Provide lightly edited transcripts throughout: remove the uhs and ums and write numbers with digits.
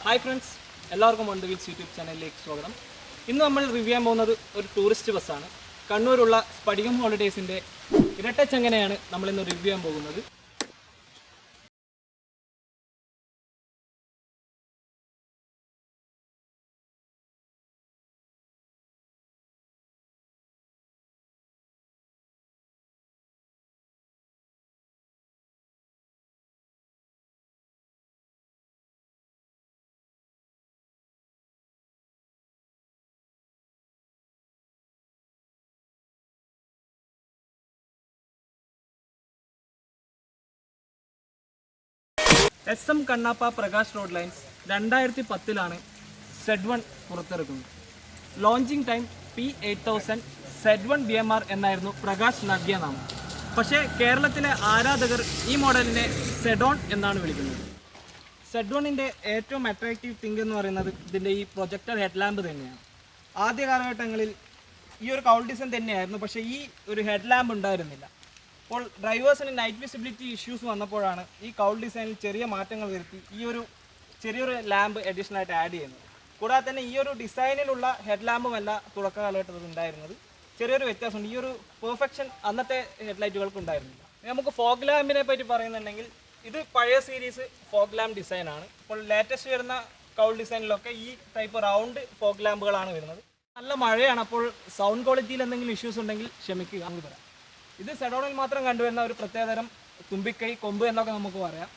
Hi friends, എല്ലാവർക്കും one wheels YouTube ചാനലിലേക്ക് സ്വാഗതം. ഇന്ന് നമ്മൾ റിവ്യൂ ചെയ്യാൻ പോകുന്നത് ഒരു ടൂറിസ്റ്റ് ബസ്സാണ്. കണ്ണൂരുള്ള സ്പടികം ഹോളിഡേയ്സിൻ്റെ ഇരട്ടച്ചങ്ങനെയാണ് നമ്മളിന്ന് റിവ്യൂ ചെയ്യാൻ പോകുന്നത്. SM Kannappa Prakash road lines 2010 Z1 പുറത്തിറക്കുന്നത്. Launching time P8000 Z1 BMR എന്നായിരുന്നു പ്രകാശ് നൽകിയ നാമം. പക്ഷേ കേരളത്തിലെ ആരാധകർ ഈ മോഡലിനെ സെഡോൺ എന്നാണ് വിളിക്കുന്നത്. Z1ൻ്റെ ഏറ്റവും അട്രാക്റ്റീവ് തിങ് എന്ന് പറയുന്നത് ഇതിൻ്റെ ഈ പ്രൊജക്ടർ ഹെഡ്ലാമ്പ് തന്നെയാണ്. ആദ്യ കാലഘട്ടങ്ങളിൽ ഈ ഒരു കൗൾ ഡിസൈൻ തന്നെയായിരുന്നു, പക്ഷേ ഈ ഒരു ഹെഡ്ലാമ്പ് ഉണ്ടായിരുന്നില്ല. അപ്പോൾ ഡ്രൈവേഴ്സിന് നൈറ്റ് വിസിബിലിറ്റി ഇഷ്യൂസ് വന്നപ്പോഴാണ് ഈ കൗൾ ഡിസൈനിൽ ചെറിയ മാറ്റങ്ങൾ വരുത്തി ഈ ഒരു ചെറിയൊരു ലാമ്പ് അഡീഷണലായിട്ട് ആഡ് ചെയ്യുന്നത്. കൂടാതെ തന്നെ ഈ ഒരു ഡിസൈനിലുള്ള ഹെഡ് ലാമ്പുമല്ല തുടക്ക കാലഘട്ടത്തിൽ ഉണ്ടായിരുന്നത്. ചെറിയൊരു വ്യത്യാസമുണ്ട്. ഈ ഒരു പെർഫെക്ഷൻ അന്നത്തെ ഹെഡ്ലൈറ്റുകൾക്ക് ഉണ്ടായിരുന്നില്ല. നമുക്ക് ഫോഗ് ലാമ്പിനെ പറ്റി പറയുന്നുണ്ടെങ്കിൽ ഇത് പഴയ സീരീസ് ഫോഗ് ലാമ്പ് ഡിസൈനാണ്. ഇപ്പോൾ ലേറ്റസ്റ്റ് വരുന്ന കൗൾ ഡിസൈനിലൊക്കെ ഈ ടൈപ്പ് റൗണ്ട് ഫോഗ് ലാമ്പുകളാണ് വരുന്നത്. നല്ല മഴയാണ്, അപ്പോൾ സൗണ്ട് ക്വാളിറ്റിയിൽ എന്തെങ്കിലും ഇഷ്യൂസ് ഉണ്ടെങ്കിൽ ക്ഷമിക്കുക എന്ന് പറയാം. ഇത് സെഡോണിൽ മാത്രം കണ്ടുവരുന്ന ഒരു പ്രത്യേകതരം തുമ്പിക്കൈ കൊമ്പ് എന്നൊക്കെ നമുക്ക് പറയാം.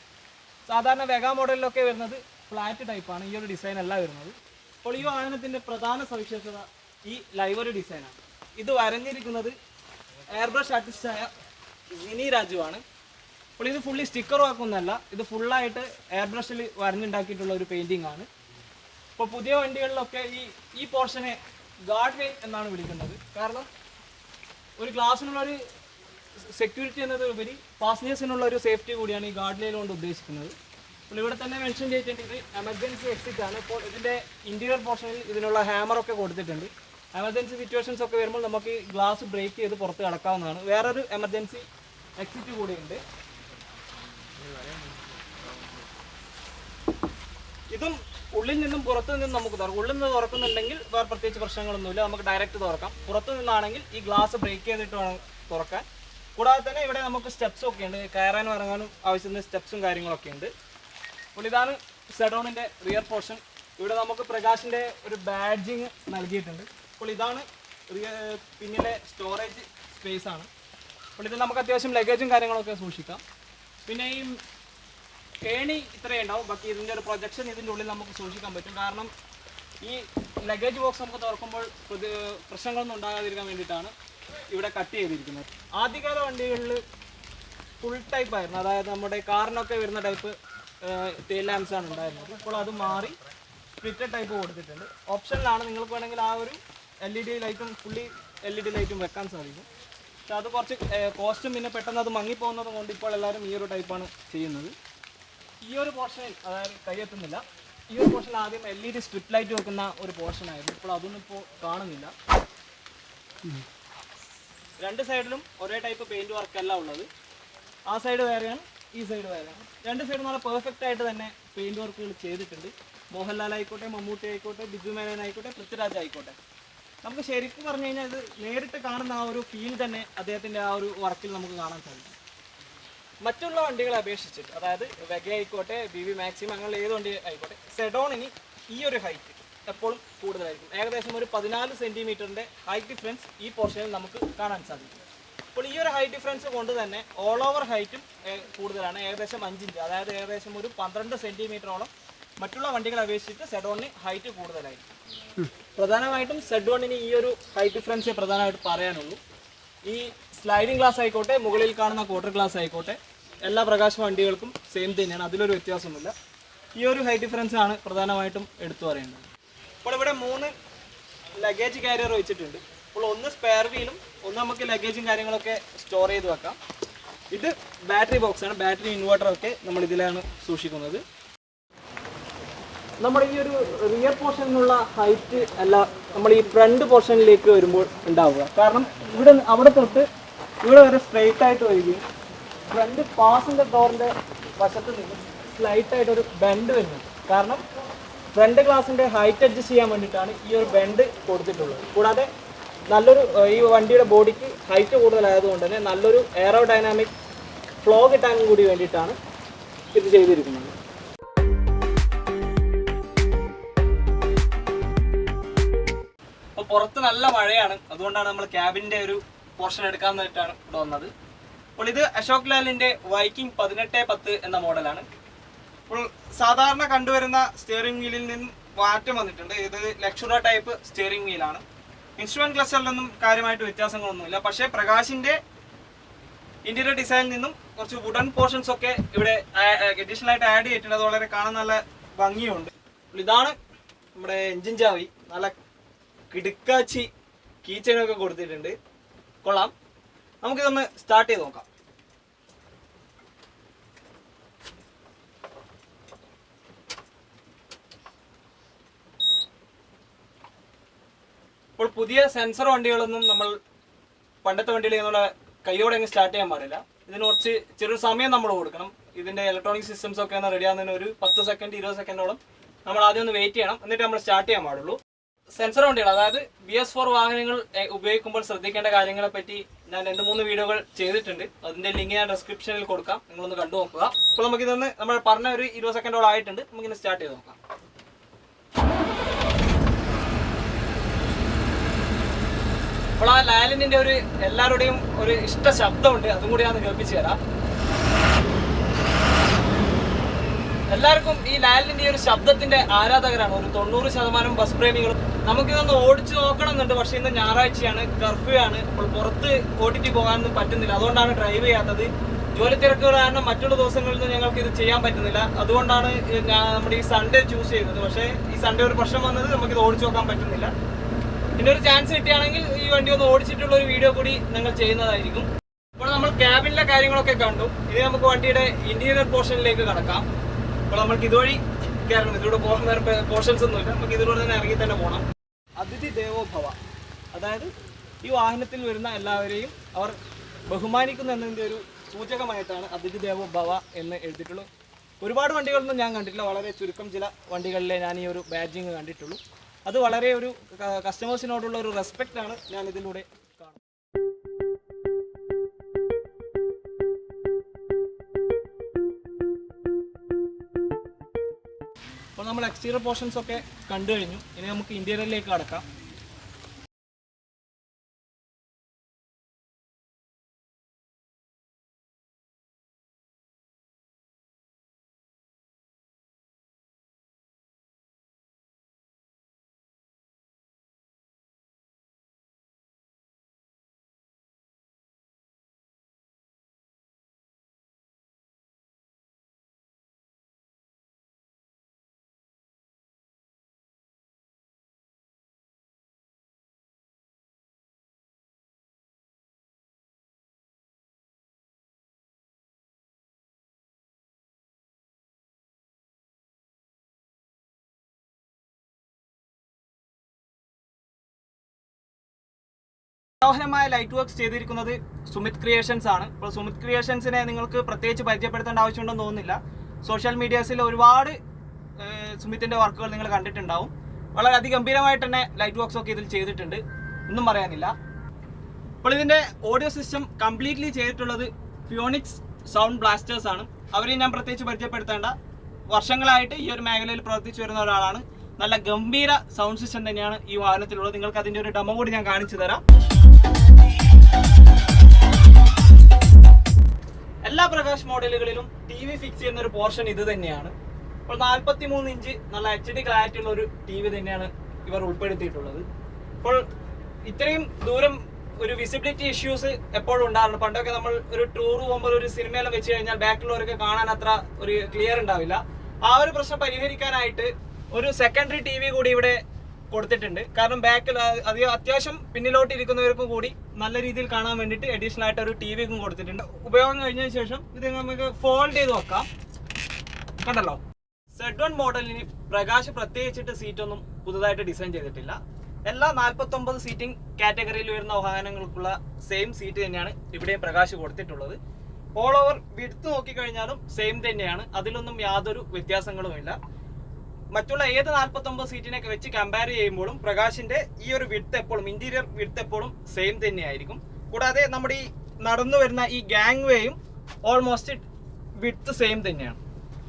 സാധാരണ വെഗ മോഡലിലൊക്കെ വരുന്നത് ഫ്ലാറ്റ് ടൈപ്പാണ്, ഈ ഒരു ഡിസൈൻ അല്ല വരുന്നത്. അപ്പോൾ ഈ വാഹനത്തിൻ്റെ പ്രധാന സവിശേഷത ഈ ലൈവറി ഡിസൈനാണ്. ഇത് വരഞ്ഞിരിക്കുന്നത് എയർ ബ്രഷ് ആർട്ടിസ്റ്റായ മിനി രാജുവാണ്. അപ്പോൾ ഇത് ഫുള്ളി സ്റ്റിക്കർ വർക്കൊന്നല്ല, ഇത് ഫുള്ളായിട്ട് എയർ ബ്രഷിൽ വരഞ്ഞുണ്ടാക്കിയിട്ടുള്ള ഒരു പെയിൻറ്റിംഗ് ആണ്. ഇപ്പോൾ പുതിയ വണ്ടികളിലൊക്കെ ഈ പോർഷനെ ഗാർഡ് റെയിൽ എന്നാണ് വിളിക്കുന്നത്. കാരണം ഒരു ഗ്ലാസ്സിനുള്ളൊരു സെക്യൂരിറ്റി എന്നതിലുപരി പാസഞ്ചേഴ്സിനുള്ള ഒരു സേഫ്റ്റി കൂടിയാണ് ഈ ഗാർഡ് റെയിൽ കൊണ്ട് ഉദ്ദേശിക്കുന്നത്. അപ്പോൾ ഇവിടെ തന്നെ മെൻഷൻ ചെയ്തിട്ടുണ്ട് എമർജൻസി എക്സിറ്റ് ആണ്. ഇപ്പോൾ ഇതിൻ്റെ ഇൻറ്റീരിയർ പോർഷനിൽ ഇതിനുള്ള ഹാമറൊക്കെ കൊടുത്തിട്ടുണ്ട്. എമർജൻസി സിറ്റുവേഷൻസ് ഒക്കെ വരുമ്പോൾ നമുക്ക് ഗ്ലാസ് ബ്രേക്ക് ചെയ്ത് പുറത്ത് കടക്കാവുന്നതാണ്. വേറൊരു എമർജൻസി എക്സിറ്റ് കൂടിയുണ്ട്. ഇതും ഉള്ളിൽ നിന്നും പുറത്തു നിന്നും നമുക്ക് തുറക്കാം. ഉള്ളിൽ നിന്ന് തുറക്കുന്നുണ്ടെങ്കിൽ വേറെ പ്രത്യേകിച്ച് പ്രശ്നങ്ങളൊന്നുമില്ല, നമുക്ക് ഡയറക്റ്റ് തുറക്കാം. പുറത്തു നിന്നാണെങ്കിൽ ഈ ഗ്ലാസ് ബ്രേക്ക് ചെയ്തിട്ട് വേണം തുറക്കാൻ. കൂടാതെ തന്നെ ഇവിടെ നമുക്ക് സ്റ്റെപ്സും ഒക്കെ ഉണ്ട്, കയറാനും ഇറങ്ങാനും ആവശ്യത്തിന് സ്റ്റെപ്സും കാര്യങ്ങളൊക്കെ ഉണ്ട്. അപ്പോൾ ഇതാണ് സെഡോണിൻ്റെ റിയർ പോർഷൻ. ഇവിടെ നമുക്ക് പ്രകാശിൻ്റെ ഒരു ബാഡ്ജിങ് നൽകിയിട്ടുണ്ട്. അപ്പോൾ ഇതാണ് പിന്നിലെ സ്റ്റോറേജ് സ്പേസ് ആണ്. അപ്പോൾ ഇതിൽ നമുക്ക് അത്യാവശ്യം ലഗേജും കാര്യങ്ങളൊക്കെ സൂക്ഷിക്കാം. പിന്നെ ഈ ഏണി ഇത്രയും ഉണ്ടാവും, ബാക്കി ഇതിൻ്റെ ഒരു പ്രൊജക്ഷൻ ഇതിൻ്റെ ഉള്ളിൽ നമുക്ക് സൂക്ഷിക്കാൻ പറ്റും. കാരണം ഈ ലഗേജ് ബോക്സ് നമുക്ക് തുറക്കുമ്പോൾ പ്രശ്നങ്ങളൊന്നും ഉണ്ടാകാതിരിക്കാൻ വേണ്ടിയിട്ടാണ് ഇവിടെ കട്ട് ചെയ്തിരിക്കുന്നത്. ആദ്യകാല വണ്ടികളിൽ ഫുൾ ടൈപ്പ് ആയിരുന്നു, അതായത് നമ്മുടെ കാറിനൊക്കെ വരുന്ന ടൈപ്പ് ടെയിൽ ലാംപ്സ് ആണ് ഉണ്ടായിരുന്നത്. ഇപ്പോൾ അത് മാറി സ്പ്ലിറ്റഡ് ടൈപ്പ് കൊടുത്തിട്ടുണ്ട്. ഓപ്ഷനിലാണ്, നിങ്ങൾക്ക് വേണമെങ്കിൽ ആ ഒരു LED ലൈറ്റും ഫുള്ളി LED ലൈറ്റും വെക്കാൻ സാധിക്കും. പക്ഷെ അത് കുറച്ച് കോസ്റ്റും പിന്നെ പെട്ടെന്ന് അത് മങ്ങിപ്പോകുന്നത് കൊണ്ട് ഇപ്പോൾ എല്ലാവരും ഈ ഒരു ടൈപ്പാണ് ചെയ്യുന്നത്. ഈ ഒരു പോർഷനിൽ, അതായത് കൈയെത്തുന്നില്ല, ഈ ഒരു പോർഷനിൽ ആദ്യം LED സ്ട്രിപ്പ് ലൈറ്റ് വെക്കുന്ന ഒരു പോർഷനായിരുന്നു. ഇപ്പോൾ അതൊന്നും ഇപ്പോൾ കാണുന്നില്ല. രണ്ട് സൈഡിലും ഒരേ ടൈപ്പ് പെയിൻറ് വർക്കല്ല ഉള്ളത്. ആ സൈഡ് വേറെയാണ്, ഈ സൈഡ് വേറെയാണ്. രണ്ട് സൈഡും നല്ല പെർഫെക്റ്റ് ആയിട്ട് തന്നെ പെയിൻറ് വർക്കുകൾ ചെയ്തിട്ടുണ്ട്. മോഹൻലാൽ ആയിക്കോട്ടെ, മമ്മൂട്ടി ആയിക്കോട്ടെ, ബിജു മേനോൻ ആയിക്കോട്ടെ, പൃഥ്വിരാജ് ആയിക്കോട്ടെ, നമുക്ക് ശരിക്കും പറഞ്ഞു കഴിഞ്ഞാൽ ഇത് നേരിട്ട് കാണുന്ന ആ ഒരു ഫീൽ തന്നെ അദ്ദേഹത്തിൻ്റെ ആ ഒരു വർക്കിൽ നമുക്ക് കാണാൻ സാധിക്കും. മറ്റുള്ള വണ്ടികളെ അപേക്ഷിച്ചിട്ട്, അതായത് വെഗ ആയിക്കോട്ടെ, BV മാക്സിമം, അങ്ങനെ ഏത് വണ്ടി ആയിക്കോട്ടെ, സെഡോണിന് ഈ ഒരു ഹൈറ്റ് എപ്പോഴും കൂടുതലായിരിക്കും. ഏകദേശം ഒരു 14 സെൻറ്റിമീറ്ററിൻ്റെ ഹൈറ്റ് ഡിഫറൻസ് ഈ പോർഷനിൽ നമുക്ക് കാണാൻ സാധിക്കും. അപ്പോൾ ഈ ഒരു ഹൈറ്റ് ഡിഫറൻസ് കൊണ്ട് തന്നെ ഓൾ ഓവർ ഹൈറ്റും കൂടുതലാണ്, ഏകദേശം 5 ഇഞ്ച്, അതായത് ഏകദേശം ഒരു 12 സെൻറ്റിമീറ്ററോളം മറ്റുള്ള വണ്ടികളെ അപേക്ഷിച്ചിട്ട് സെഡോണിന് ഹൈറ്റ് കൂടുതലായിരിക്കും. പ്രധാനമായിട്ടും സെഡോണിന് ഈ ഒരു ഹൈറ്റ് ഡിഫറൻസേ പ്രധാനമായിട്ട് പറയാനുള്ളൂ. ഈ സ്ലൈഡിംഗ് ഗ്ലാസ് ആയിക്കോട്ടെ, മുകളിൽ കാണുന്ന ക്വാർട്ടർ ഗ്ലാസ് ആയിക്കോട്ടെ, എല്ലാ പ്രകാശ വണ്ടികൾക്കും സെയിം തന്നെയാണ്, അതിലൊരു വ്യത്യാസമൊന്നുമില്ല. ഈ ഒരു ഹൈറ്റ് ഡിഫറൻസ് ആണ് പ്രധാനമായിട്ടും എടുത്തു പറയേണ്ടത്. അപ്പോൾ ഇവിടെ 3 ലഗേജ് കാരിയർ വെച്ചിട്ടുണ്ട്. അപ്പോൾ ഒന്ന് സ്പെയർ വീലും ഒന്ന് നമുക്ക് ലഗേജും കാര്യങ്ങളൊക്കെ സ്റ്റോർ ചെയ്ത് വെക്കാം. ഇത് ബാറ്ററി ബോക്സാണ്, ബാറ്ററി ഇൻവേർട്ടറൊക്കെ നമ്മൾ ഇതിലാണ് സൂക്ഷിക്കുന്നത്. നമ്മുടെ ഈ ഒരു റിയർ പോർഷനിൽ നിന്നുള്ള ഹൈറ്റ് അല്ല നമ്മൾ ഈ ഫ്രണ്ട് പോർഷനിലേക്ക് വരുമ്പോൾ ഉണ്ടാവുക. കാരണം അവിടെ തൊട്ട് ഇവിടെ വരെ സ്ട്രെയിറ്റ് ആയിട്ട് വരികയും ഫ്രണ്ട് പാസഞ്ചർ ഡോറിൻ്റെ വശത്ത് നിന്ന് സ്ലൈറ്റായിട്ടൊരു ബെൻഡ് വരുന്നുണ്ട്. കാരണം ഫ്രണ്ട് ഗ്ലാസിൻ്റെ ഹൈറ്റ് അഡ്ജസ്റ്റ് ചെയ്യാൻ വേണ്ടിയിട്ടാണ് ഈ ഒരു ബെൻഡ് കൊടുത്തിട്ടുള്ളത്. കൂടാതെ നല്ലൊരു ഈ വണ്ടിയുടെ ബോഡിക്ക് ഹൈറ്റ് കൂടുതലായതുകൊണ്ട് തന്നെ നല്ലൊരു എയറോഡൈനാമിക് ഫ്ലോ കിട്ടാനും കൂടി വേണ്ടിയിട്ടാണ് ഇത് ചെയ്തിരിക്കുന്നത്. അപ്പോൾ പുറത്ത് നല്ല മഴയാണ്, അതുകൊണ്ടാണ് നമ്മൾ ക്യാബിൻ്റെ ഒരു പോർഷൻ എടുക്കാമെന്നായിട്ടാണ് ഇവിടെ വന്നത്. അപ്പോൾ ഇത് അശോക് ലാലിൻ്റെ വൈക്കിംഗ് 1810 എന്ന മോഡലാണ്. അപ്പോൾ സാധാരണ കണ്ടുവരുന്ന സ്റ്റിയറിംഗ് വീലിൽ നിന്നും മാറ്റം വന്നിട്ടുണ്ട്. ഇത് ലക്ഷുറ ടൈപ്പ് സ്റ്റിയറിംഗ് വീലാണ്. ഇൻസ്ട്രുമെന്റ് ക്ലസ്റ്ററിലൊന്നും കാര്യമായിട്ട് വ്യത്യാസങ്ങളൊന്നുമില്ല. പക്ഷേ പ്രകാശിൻ്റെ ഇന്റീരിയർ ഡിസൈനിൽ നിന്നും കുറച്ച് വുഡൻ പോർഷൻസ് ഒക്കെ ഇവിടെ അഡീഷണൽ ആയിട്ട് ആഡ് ചെയ്തിട്ടുണ്ട്. അത് വളരെ കാണാൻ നല്ല ഭംഗിയുണ്ട്. ഇതാണ് നമ്മുടെ എൻജിൻ ചാവി. നല്ല കിടുക്കാച്ചി കീച്ചനൊക്കെ കൊടുത്തിട്ടുണ്ട്. കൊള്ളാം. നമുക്കിതൊന്ന് സ്റ്റാർട്ട് ചെയ്ത് നോക്കാം. ഇപ്പോൾ പുതിയ സെൻസർ വണ്ടികളൊന്നും നമ്മൾ പണ്ടത്തെ വണ്ടികൾ എന്നുള്ള കൈയോടെ അങ്ങ് സ്റ്റാർട്ട് ചെയ്യാൻ പാടില്ല. ഇതിന് കുറച്ച് ചെറിയൊരു സമയം നമ്മൾ കൊടുക്കണം. ഇതിൻ്റെ ഇലക്ട്രോണിക് സിസ്റ്റംസ് ഒക്കെ ഒന്ന് റെഡി ആകുന്നതിന് ഒരു 10 സെക്കൻഡ് 20 സെക്കൻഡോളം നമ്മൾ ആദ്യം ഒന്ന് വെയിറ്റ് ചെയ്യണം. എന്നിട്ട് നമ്മൾ സ്റ്റാർട്ട് ചെയ്യാൻ പാടുള്ളൂ. സെൻസർ വണ്ടികൾ, അതായത് BS4 വാഹനങ്ങൾ ഉപയോഗിക്കുമ്പോൾ ശ്രദ്ധിക്കേണ്ട കാര്യങ്ങളെ പറ്റി ഞാൻ 2-3 വീഡിയോകൾ ചെയ്തിട്ടുണ്ട്. അതിൻ്റെ ലിങ്ക് ഞാൻ ഡിസ്ക്രിപ്ഷനിൽ കൊടുക്കാം, നിങ്ങളൊന്ന് കണ്ടു നോക്കുക. അപ്പോൾ നമുക്കിതൊന്ന് നമ്മൾ പറഞ്ഞ ഒരു 20 സെക്കൻഡോളം ആയിട്ടുണ്ട്. നമുക്കിന്ന് സ്റ്റാർട്ട് ചെയ്ത് നോക്കാം. അപ്പോൾ ആ ലാലിൻ്റെ ഒരു എല്ലാവരുടെയും ഒരു ഇഷ്ട ശബ്ദമുണ്ട്, അതും കൂടി ഞാൻ കേൾപ്പിച്ചു തരാം. എല്ലാവർക്കും ഈ ലാലിൻ്റെ ഒരു ശബ്ദത്തിന്റെ ആരാധകരാണ്. ഒരു 90% ബസ് പ്രേമികളും. നമുക്കിതൊന്ന് ഓടിച്ചു നോക്കണം എന്നുണ്ട്. പക്ഷേ ഇന്ന് ഞായറാഴ്ചയാണ്, കർഫ്യൂ ആണ്. അപ്പോൾ പുറത്ത് ഓടിച്ച് പോകാനൊന്നും പറ്റുന്നില്ല. അതുകൊണ്ടാണ് ഡ്രൈവ് ചെയ്യാത്തത്. ജോലി തിരക്കുകൾ കാരണം മറ്റുള്ള ദിവസങ്ങളിൽ ഞങ്ങൾക്ക് ഇത് ചെയ്യാൻ പറ്റുന്നില്ല. അതുകൊണ്ടാണ് നമ്മുടെ ഈ സൺഡേ ചൂസ് ചെയ്തത്. പക്ഷേ ഈ സൺഡേ ഒരു പ്രശ്നം വന്നത് നമുക്കിത് ഓടിച്ചു നോക്കാൻ പറ്റുന്നില്ല. പിന്നെ ഒരു ചാൻസ് കിട്ടുകയാണെങ്കിൽ ഈ വണ്ടി ഒന്ന് ഓടിച്ചിട്ടുള്ള ഒരു വീഡിയോ കൂടി ഞങ്ങൾ ചെയ്യുന്നതായിരിക്കും. അപ്പോൾ നമ്മൾ ക്യാബിനിലെ കാര്യങ്ങളൊക്കെ കണ്ടു. ഇനി നമുക്ക് വണ്ടിയുടെ ഇന്റീരിയർ പോർഷനിലേക്ക് കടക്കാം. അപ്പോൾ നമ്മൾക്ക് ഇതുവഴി കയറണം. ഇതിലൂടെ പോകാൻ വേറെ പോർഷൻസ് ഒന്നുമില്ല. നമുക്ക് ഇതിലൂടെ തന്നെ ഇറങ്ങി തന്നെ പോകണം. അതിഥി ദേവോ ഭവ, അതായത് ഈ വാഹനത്തിൽ വരുന്ന എല്ലാവരെയും അവർ ബഹുമാനിക്കുന്നു എന്നതിൻ്റെ ഒരു സൂചകമായിട്ടാണ് അതിഥി ദേവോ ഭവ എന്ന് എഴുതിയിട്ടുള്ളൂ. ഒരുപാട് വണ്ടികളൊന്നും ഞാൻ കണ്ടിട്ടില്ല. വളരെ ചുരുക്കം ചില വണ്ടികളിലെ ഞാൻ ഈ ഒരു ബാഡ്ജിങ് കണ്ടിട്ടുള്ളൂ. അത് വളരെ ഒരു കസ്റ്റമേഴ്സിനോടുള്ള ഒരു റെസ്പെക്റ്റാണ് ഞാൻ ഇതിലൂടെ കാണുന്നത്. അപ്പോൾ നമ്മൾ എക്സ്റ്റീരിയർ പോർഷൻസ് ഒക്കെ കണ്ടു കഴിഞ്ഞു. ഇനി നമുക്ക് ഇന്റീരിയറിലേക്ക് കടക്കാം. മനോഹരമായ ലൈറ്റ് വർക്ക്സ് ചെയ്തിരിക്കുന്നത് സുമിത് ക്രിയേഷൻസ് ആണ്. അപ്പോൾ സുമിത് ക്രിയേഷൻസിനെ നിങ്ങൾക്ക് പ്രത്യേകിച്ച് പരിചയപ്പെടുത്തേണ്ട ആവശ്യമുണ്ടെന്ന് തോന്നുന്നില്ല. സോഷ്യൽ മീഡിയാസിൽ ഒരുപാട് സുമിത്തിൻ്റെ വർക്കുകൾ നിങ്ങൾ കണ്ടിട്ടുണ്ടാവും. വളരെ അതിഗംഭീരമായിട്ട് തന്നെ ലൈറ്റ് വർക്ക്സ് ഒക്കെ ഇതിൽ ചെയ്തിട്ടുണ്ട്, ഒന്നും പറയാനില്ല. അപ്പോൾ ഇതിൻ്റെ ഓഡിയോ സിസ്റ്റം കംപ്ലീറ്റ്ലി ചെയ്തിട്ടുള്ളത് ഫിയോണിക്സ് സൗണ്ട് ബ്ലാസ്റ്റേഴ്സ് ആണ്. അവരെയും ഞാൻ പ്രത്യേകിച്ച് പരിചയപ്പെടുത്തേണ്ട. വർഷങ്ങളായിട്ട് ഈ ഒരു മേഖലയിൽ പ്രവർത്തിച്ചു വരുന്ന ഒരാളാണ്. നല്ല ഗംഭീര സൗണ്ട് സിസ്റ്റം തന്നെയാണ് ഈ വാഹനത്തിലുള്ളത്. നിങ്ങൾക്ക് അതിൻ്റെ ഒരു ഡെമോ കൂടി ഞാൻ കാണിച്ചു തരാം. എല്ലാ പ്രകാശ് മോഡലുകളിലും TV ഫിക്സ് ചെയ്യുന്ന ഒരു പോർഷൻ ഇത് തന്നെയാണ്. അപ്പോൾ 43 ഇഞ്ച് നല്ല HD ക്ലാരിറ്റി ഉള്ള ഒരു TV തന്നെയാണ് ഇവർ ഉൾപ്പെടുത്തിയിട്ടുള്ളത്. അപ്പോൾ ഇത്രയും ദൂരം ഒരു വിസിബിലിറ്റി ഇഷ്യൂസ് എപ്പോഴും ഉണ്ടാകുന്നു. പണ്ടൊക്കെ നമ്മൾ ഒരു ടൂർ പോകുമ്പോൾ ഒരു സിനിമയെല്ലാം വെച്ച് കഴിഞ്ഞാൽ ബാക്കിലുള്ളവർക്ക് കാണാൻ അത്ര ഒരു ക്ലിയർ ഉണ്ടാവില്ല. ആ ഒരു പ്രശ്നം പരിഹരിക്കാനായിട്ട് ഒരു സെക്കൻഡറി TV കൂടി ഇവിടെ കൊടുത്തിട്ടുണ്ട്. കാരണം ബാക്കിൽ അത്യാവശ്യം പിന്നിലോട്ട് ഇരിക്കുന്നവർക്കും കൂടി നല്ല രീതിയിൽ കാണാൻ വേണ്ടിയിട്ട് അഡീഷണൽ ആയിട്ട് ഒരു TV കൊടുത്തിട്ടുണ്ട്. ഉപയോഗം കഴിഞ്ഞതിന് ശേഷം ഇത് നമുക്ക് ഫോൾഡ് ചെയ്ത് വെക്കാം. കണ്ടല്ലോ. Z1 മോഡലിന് പ്രകാശ് പ്രത്യേകിച്ചിട്ട് സീറ്റൊന്നും പുതുതായിട്ട് ഡിസൈൻ ചെയ്തിട്ടില്ല. എല്ലാ 49 സീറ്റിംഗ് കാറ്റഗറിയിൽ വരുന്ന വാഹനങ്ങൾക്കുള്ള സെയിം സീറ്റ് തന്നെയാണ് ഇവിടെയും പ്രകാശ് കൊടുത്തിട്ടുള്ളത്. ഓൾ ഓവർ വിഡ്ത്ത് നോക്കിക്കഴിഞ്ഞാലും സെയിം തന്നെയാണ്. അതിലൊന്നും യാതൊരു വ്യത്യാസങ്ങളുമില്ല. മറ്റുള്ള ഏത് 49 സീറ്റിനെയൊക്കെ വെച്ച് കമ്പയർ ചെയ്യുമ്പോഴും പ്രകാശിന്റെ ഈ ഒരു വിഡ്ത്ത് എപ്പോഴും ഇന്റീരിയർ വിഡ്ത്ത് എപ്പോഴും സെയിം തന്നെയായിരിക്കും. കൂടാതെ നമ്മുടെ ഈ നടന്നു വരുന്ന ഈ ഗാങ് വേയും ഓൾമോസ്റ്റ് വിഡ്ത്ത് സെയിം തന്നെയാണ്.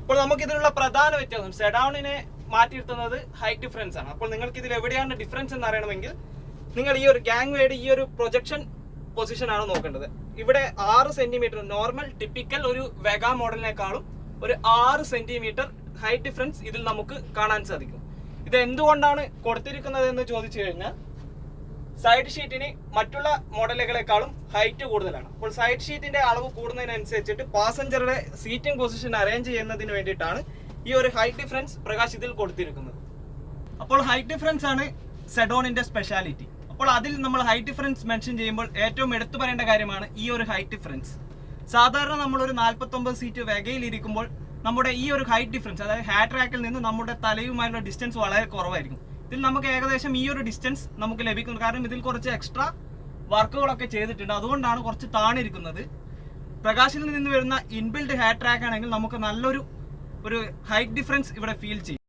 അപ്പോൾ നമുക്ക് ഇതിലുള്ള പ്രധാന വ്യത്യാസം സെഡാണിനെ മാറ്റിയിരുത്തുന്നത് ഹൈറ്റ് ഡിഫറൻസ് ആണ്. അപ്പോൾ നിങ്ങൾക്ക് ഇതിൽ എവിടെയാണ് ഡിഫറൻസ് എന്ന് അറിയണമെങ്കിൽ നിങ്ങൾ ഈ ഒരു ഗാങ് വേയുടെ ഈ ഒരു പ്രൊജക്ഷൻ പൊസിഷൻ ആണ് നോക്കേണ്ടത്. ഇവിടെ 6 സെന്റിമീറ്റർ നോർമൽ ടിപ്പിക്കൽ ഒരു വെഗ മോഡലിനേക്കാളും ഒരു 6 സെന്റിമീറ്റർ ഹൈറ്റ് ഡിഫറൻസ് ഇതിൽ നമുക്ക് കാണാൻ സാധിക്കും. ഇത് എന്തുകൊണ്ടാണ് കൊടുത്തിരിക്കുന്നത് എന്ന് ചോദിച്ചു കഴിഞ്ഞാൽ സൈഡ് ഷീറ്റിന് മറ്റുള്ള മോഡലുകളെക്കാളും ഹൈറ്റ് കൂടുതലാണ്. അപ്പോൾ സൈഡ് ഷീറ്റിന്റെ അളവ് കൂടുന്നതിനനുസരിച്ചിട്ട് പാസഞ്ചറുടെ സീറ്റിംഗ് പൊസിഷൻ അറേഞ്ച് ചെയ്യുന്നതിന് വേണ്ടിയിട്ടാണ് ഈ ഒരു ഹൈറ്റ് ഡിഫറൻസ് പ്രകാശ് ഇതിൽ കൊടുത്തിരിക്കുന്നത്. അപ്പോൾ ഹൈറ്റ് ഡിഫറൻസ് ആണ് സെഡോണിന്റെ സ്പെഷ്യാലിറ്റി. അപ്പോൾ അതിൽ നമ്മൾ ഹൈറ്റ് ഡിഫറൻസ് മെൻഷൻ ചെയ്യുമ്പോൾ ഏറ്റവും എടുത്തു പറയേണ്ട കാര്യമാണ് ഈ ഒരു ഹൈറ്റ് ഡിഫറൻസ്. സാധാരണ നമ്മളൊരു 49 സീറ്റ് വെഗയിൽ ഇരിക്കുമ്പോൾ നമ്മുടെ ഈ ഒരു ഹൈറ്റ് ഡിഫറൻസ്, അതായത് ഹാഡ് ട്രാക്കിൽ നിന്ന് നമ്മുടെ തലയുമായുള്ള ഡിസ്റ്റൻസ് വളരെ കുറവായിരിക്കും. ഇതിൽ നമുക്ക് ഏകദേശം ഈ ഒരു ഡിസ്റ്റൻസ് നമുക്ക് ലഭിക്കുന്നു. കാരണം ഇതിൽ കുറച്ച് എക്സ്ട്രാ വർക്കുകളൊക്കെ ചെയ്തിട്ടുണ്ട്, അതുകൊണ്ടാണ് കുറച്ച് താണിരിക്കുന്നത്. പ്രകാശിൽ നിന്ന് വരുന്ന ഇൻബിൽഡ് ഹാഡ് ട്രാക്ക് ആണെങ്കിൽ നമുക്ക് നല്ലൊരു ഹൈറ്റ് ഡിഫറൻസ് ഇവിടെ ഫീൽ ചെയ്യും.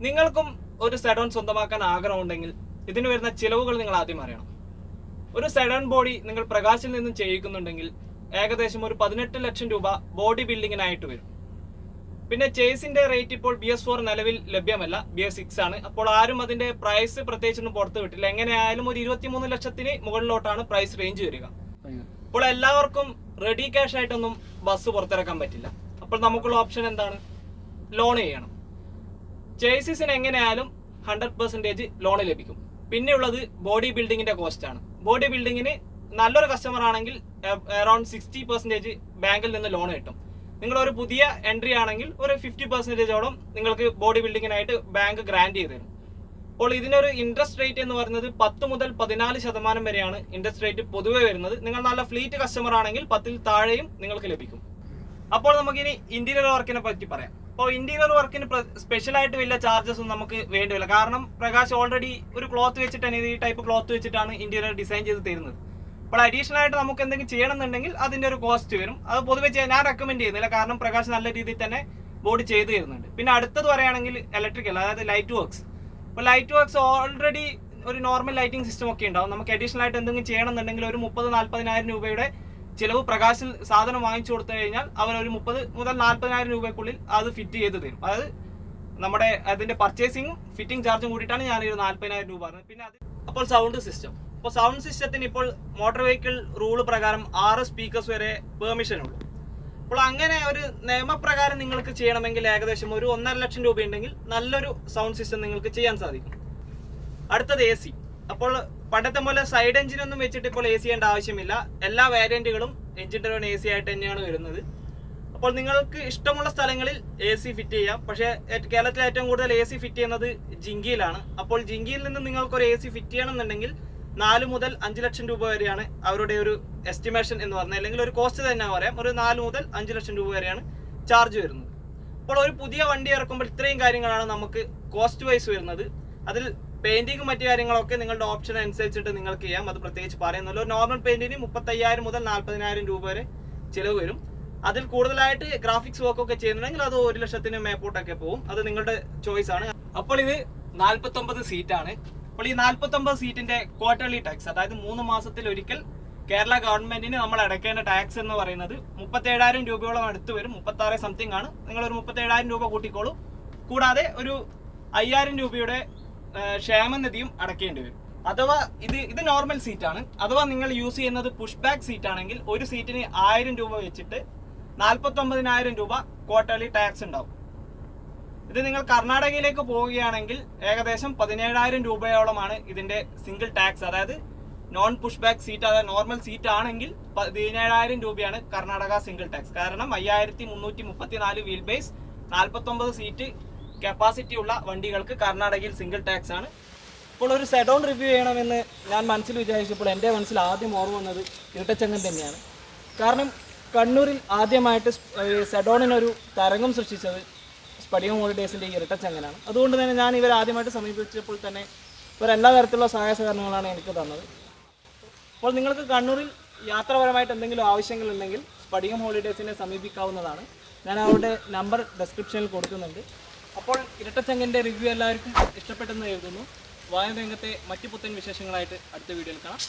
നിങ്ങൾക്കും ഒരു സെഡോൺ സ്വന്തമാക്കാൻ ആഗ്രഹമുണ്ടെങ്കിൽ ഇതിന് വരുന്ന ചിലവുകൾ നിങ്ങൾ ആദ്യം അറിയണം. ഒരു സെഡോൺ ബോഡി നിങ്ങൾ പ്രകാശിൽ നിന്നും ചെയ്യിക്കുന്നുണ്ടെങ്കിൽ ഏകദേശം ഒരു 18 ലക്ഷം രൂപ ബോഡി ബിൽഡിങ്ങിനായിട്ട് വരും. പിന്നെ ചേസിന്റെ റേറ്റ് ഇപ്പോൾ BS4 നിലവിൽ ലഭ്യമല്ല, BS6 ആണ്. അപ്പോൾ ആരും അതിന്റെ പ്രൈസ് പ്രത്യേകിച്ചൊന്നും പുറത്തു വിട്ടില്ല. എങ്ങനെയായാലും ഒരു 23 ലക്ഷത്തിന് മുകളിലോട്ടാണ് പ്രൈസ് റേഞ്ച് വരിക. അപ്പോൾ എല്ലാവർക്കും റെഡി ക്യാഷ് ആയിട്ടൊന്നും ബസ് പുറത്തിറക്കാൻ പറ്റില്ല. അപ്പോൾ നമുക്കുള്ള ഓപ്ഷൻ എന്താണ്? ലോൺ ചെയ്യണം. ചേസിന് എങ്ങനെയായാലും 100% ലോൺ ലഭിക്കും. പിന്നെയുള്ളത് ബോഡി ബിൽഡിങ്ങിന്റെ കോസ്റ്റ് ആണ്. ബോഡി ബിൽഡിങ്ങിന് നല്ലൊരു കസ്റ്റമർ ആണെങ്കിൽ അറൌണ്ട് 60% ബാങ്കിൽ നിന്ന് ലോൺ കിട്ടും. നിങ്ങൾ ഒരു പുതിയ എൻട്രി ആണെങ്കിൽ ഒരു 50%ഓളം നിങ്ങൾക്ക് ബോഡി ബിൽഡിങ്ങിനായിട്ട് ബാങ്ക് ഗ്രാന്റ് ചെയ്ത് തരും. അപ്പോൾ ഇതിനൊരു ഇൻട്രസ്റ്റ് റേറ്റ് എന്ന് പറയുന്നത് 10 മുതൽ 14% വരെയാണ് ഇൻട്രസ്റ്റ് റേറ്റ് പൊതുവെ വരുന്നത്. നിങ്ങൾ നല്ല ഫ്ലീറ്റ് കസ്റ്റമർ ആണെങ്കിൽ 10ൽ താഴെയും നിങ്ങൾക്ക് ലഭിക്കും. അപ്പോൾ നമുക്കിനി ഇന്റീരിയർ വർക്കിനെ പറ്റി പറയാം. അപ്പോൾ ഇന്റീരിയർ വർക്കിന് സ്പെഷ്യലായിട്ട് വലിയ ചാർജസ് ഒന്നും നമുക്ക് വേണ്ടിയില്ല. കാരണം പ്രകാശ് ഓൾറെഡി ഒരു ക്ലോത്ത് വെച്ചിട്ടാണ്, ഈ ടൈപ്പ് ക്ലോത്ത് വെച്ചിട്ടാണ് ഇന്റീരിയർ ഡിസൈൻ ചെയ്ത് തരുന്നത്. അപ്പോൾ അഡീഷണൽ ആയിട്ട് നമുക്ക് എന്തെങ്കിലും ചെയ്യണമെന്നുണ്ടെങ്കിൽ അതിന്റെ ഒരു കോസ്റ്റ് വരും. അത് പൊതുവെ ഞാൻ റെക്കമെൻഡ് ചെയ്യുന്നില്ല, കാരണം പ്രകാശ് നല്ല രീതിയിൽ തന്നെ ബോഡി ചെയ്ത് തരുന്നുണ്ട്. പിന്നെ അടുത്തത് പറയുകയാണെങ്കിൽ ഇലക്ട്രിക്കൽ, അതായത് ലൈറ്റ് വർക്ക്സ്. അപ്പോൾ ലൈറ്റ് വർക്ക്സ് ഓൾറെഡി ഒരു നോർമൽ ലൈറ്റിംഗ് സിസ്റ്റം ഒക്കെ ഉണ്ടാവും. നമുക്ക് അഡീഷണൽ ആയിട്ട് എന്തെങ്കിലും ചെയ്യണമെന്നുണ്ടെങ്കിൽ ഒരു 30-40,000 രൂപയുടെ ചിലവ് പ്രകാശിൽ സാധനം വാങ്ങിച്ചു കൊടുത്തു കഴിഞ്ഞാൽ അവർ ഒരു 30 മുതൽ 40,000 രൂപയ്ക്കുള്ളിൽ അത് ഫിറ്റ് ചെയ്ത് തരും. അതായത് നമ്മുടെ അതിന്റെ പർച്ചേസിങ്ങും ഫിറ്റിംഗ് ചാർജും കൂടിയിട്ടാണ് ഞാൻ ഒരു 40,000 രൂപ പറഞ്ഞത്. പിന്നെ അത് അപ്പോൾ സൗണ്ട് സിസ്റ്റം. അപ്പോൾ സൗണ്ട് സിസ്റ്റത്തിന് ഇപ്പോൾ മോട്ടോർ വെഹിക്കിൾ റൂള് പ്രകാരം 6 സ്പീക്കേഴ്സ് വരെ പെർമിഷൻ ഉള്ളൂ. അപ്പോൾ അങ്ങനെ ഒരു നിയമപ്രകാരം നിങ്ങൾക്ക് ചെയ്യണമെങ്കിൽ ഏകദേശം ഒരു 1.5 ലക്ഷം രൂപ ഉണ്ടെങ്കിൽ നല്ലൊരു സൗണ്ട് സിസ്റ്റം നിങ്ങൾക്ക് ചെയ്യാൻ സാധിക്കും. അടുത്തത് AC. അപ്പോൾ പണ്ടത്തെ പോലെ സൈഡ് എഞ്ചിനൊന്നും വെച്ചിട്ട് ഇപ്പോൾ AC ചെയ്യേണ്ട ആവശ്യമില്ല. എല്ലാ വേരിയന്റുകളും എഞ്ചിൻ ഡ്രൈവൺ AC ആയിട്ട് തന്നെയാണ് വരുന്നത്. അപ്പോൾ നിങ്ങൾക്ക് ഇഷ്ടമുള്ള സ്ഥലങ്ങളിൽ AC ഫിറ്റ് ചെയ്യാം. പക്ഷേ കേരളത്തിൽ ഏറ്റവും കൂടുതൽ AC ഫിറ്റ് ചെയ്യുന്നത് ജിങ്കിയിലാണ്. അപ്പോൾ ജിങ്കിയിൽ നിന്ന് നിങ്ങൾക്കൊരു AC ഫിറ്റ് ചെയ്യണമെന്നുണ്ടെങ്കിൽ 4 മുതൽ 5 ലക്ഷം രൂപ വരെയാണ് അവരുടെ ഒരു എസ്റ്റിമേഷൻ എന്ന് പറഞ്ഞാൽ, അല്ലെങ്കിൽ ഒരു കോസ്റ്റ് തന്നെ പറയാം. ഒരു 4 മുതൽ 5 ലക്ഷം രൂപ വരെയാണ് ചാർജ് വരുന്നത്. അപ്പോൾ ഒരു പുതിയ വണ്ടി ഇറക്കുമ്പോൾ ഇത്രയും കാര്യങ്ങളാണ് നമുക്ക് കോസ്റ്റ് വൈസ് വരുന്നത്. അതിൽ പെയിന്റിങ്ങും മറ്റു കാര്യങ്ങളൊക്കെ നിങ്ങളുടെ ഓപ്ഷൻ അനുസരിച്ചിട്ട് നിങ്ങൾക്ക് ചെയ്യാം. അത് പ്രത്യേകിച്ച് പറയുന്നല്ലോ. ഒരു നോർമൽ പെയിന്റിന് 35,000 മുതൽ 40,000 രൂപ വരെ ചിലവ് വരും. അതിൽ കൂടുതലായിട്ട് ഗ്രാഫിക്സ് വർക്ക് ഒക്കെ ചെയ്യുന്നുണ്ടെങ്കിൽ അത് 1 ലക്ഷത്തിന് മേപ്പോട്ടൊക്കെ പോകും. അത് നിങ്ങളുടെ ചോയ്സ് ആണ്. അപ്പോൾ ഇത് 49 സീറ്റാണ്. അപ്പോൾ ഈ 49 സീറ്റിന്റെ ക്വാർട്ടർലി ടാക്സ്, അതായത് 3 മാസത്തിൽ ഒരിക്കൽ കേരള ഗവൺമെന്റിന് നമ്മൾ അടയ്ക്കേണ്ട ടാക്സ് എന്ന് പറയുന്നത് 37,000 രൂപയോളം അടുത്ത് വരും. 36 സംതിങ് ആണ്. നിങ്ങളൊരു 37,000 രൂപ കൂട്ടിക്കോളൂ. കൂടാതെ ഒരു 5,000 രൂപയുടെ ക്ഷേമനിധിയും അടയ്ക്കേണ്ടി വരും. അഥവാ ഇത് നോർമൽ സീറ്റാണ്. അഥവാ നിങ്ങൾ യൂസ് ചെയ്യുന്നത് പുഷ് ബാക്ക് സീറ്റ് ആണെങ്കിൽ ഒരു സീറ്റിന് 1000 രൂപ വെച്ചിട്ട് 49,000 രൂപ ക്വാർട്ടർലി ടാക്സ് ഉണ്ടാവും. ഇത് നിങ്ങൾ കർണാടകയിലേക്ക് പോവുകയാണെങ്കിൽ ഏകദേശം 17,000 രൂപയോളമാണ് ഇതിന്റെ സിംഗിൾ ടാക്സ്. അതായത് നോൺ പുഷ് ബാക്ക് സീറ്റ്, അതായത് നോർമൽ സീറ്റ് ആണെങ്കിൽ 17,000 രൂപയാണ് കർണാടക സിംഗിൾ ടാക്സ്. കാരണം 5,334 വീൽ ബേസ് 49 സീറ്റ് കപ്പാസിറ്റി ഉള്ള വണ്ടികൾക്ക് കർണാടകയിൽ സിംഗിൾ ടാക്സ് ആണ്. ഇപ്പോൾ ഒരു സെഡോൺ റിവ്യൂ ചെയ്യണമെന്ന് ഞാൻ മനസ്സിൽ വിചാരിച്ചപ്പോൾ എൻ്റെ മനസ്സിൽ ആദ്യം ഓർമ്മ വന്നത് ഇരട്ടച്ചങ്ങൻ തന്നെയാണ്. കാരണം കണ്ണൂരിൽ ആദ്യമായിട്ട് സെഡോണിനൊരു തരംഗം സൃഷ്ടിച്ചത് സ്പടികം ഹോളിഡേയ്സിൻ്റെ ഈ ഇരട്ടച്ചങ്ങനാണ്. അതുകൊണ്ട് തന്നെ ഞാൻ ഇവർ ആദ്യമായിട്ട് സമീപിച്ചപ്പോൾ തന്നെ ഇവർ എല്ലാ തരത്തിലുള്ള സഹായ സഹകരണങ്ങളാണ് എനിക്ക് തന്നത്. അപ്പോൾ നിങ്ങൾക്ക് കണ്ണൂരിൽ യാത്രാപരമായിട്ട് എന്തെങ്കിലും ആവശ്യങ്ങളുണ്ടെങ്കിൽ സ്പടികം ഹോളിഡേയ്സിനെ സമീപിക്കാവുന്നതാണ്. ഞാൻ അവരുടെ നമ്പർ ഡിസ്ക്രിപ്ഷനിൽ കൊടുക്കുന്നുണ്ട്. അപ്പോൾ ഇരട്ടച്ചങ്ങിൻ്റെ റിവ്യൂ എല്ലാവർക്കും ഇഷ്ടപ്പെട്ടെന്ന് കരുതുന്നു. വാഹന രംഗത്തെ മറ്റു പുത്തൻ വിശേഷങ്ങളായിട്ട് അടുത്ത വീഡിയോയിൽ കാണാം.